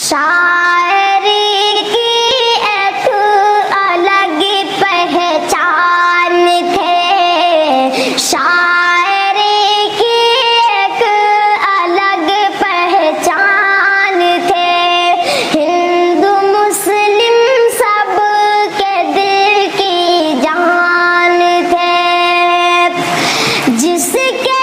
شاعری کی ایک الگ پہچان تھے، شاعری کی ایک الگ پہچان تھے، ہندو مسلم سب کے دل کی جان تھے، جس کے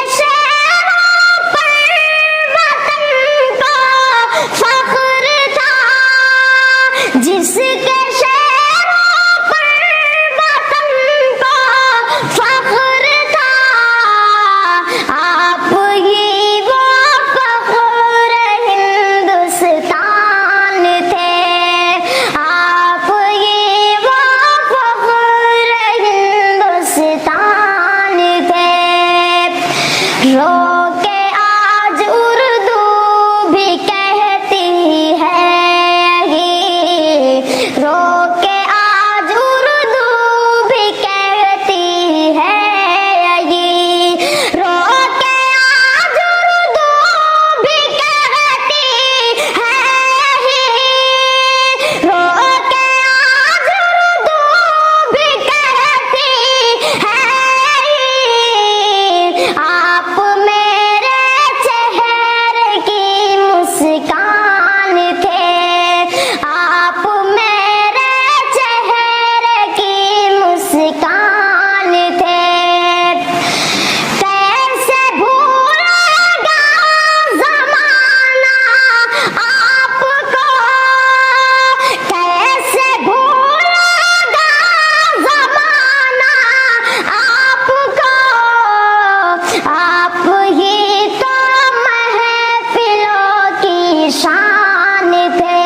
جس کے شہروں پر وطن کو فخر تھا، آپ ہی وہ فخر ہندوستان تھے، آپ ہی وہ فخر ہندوستان تھے۔ رو کے آج اردو بھی کہتی ہے، رو کے آج اردو بھی کہتی ہے، رو کے آج اردو بھی کہتی ہے، رو کے آج اردو بھی کہتی ہے، آپ میرے چہرے کی مسکان تھے، آپ مسکان تھے۔ کیسے بھولے گا زمانہ آپ کو، کیسے بھولے گا زمانہ آپ کو، آپ ہی تو محفلوں کی شان تھے،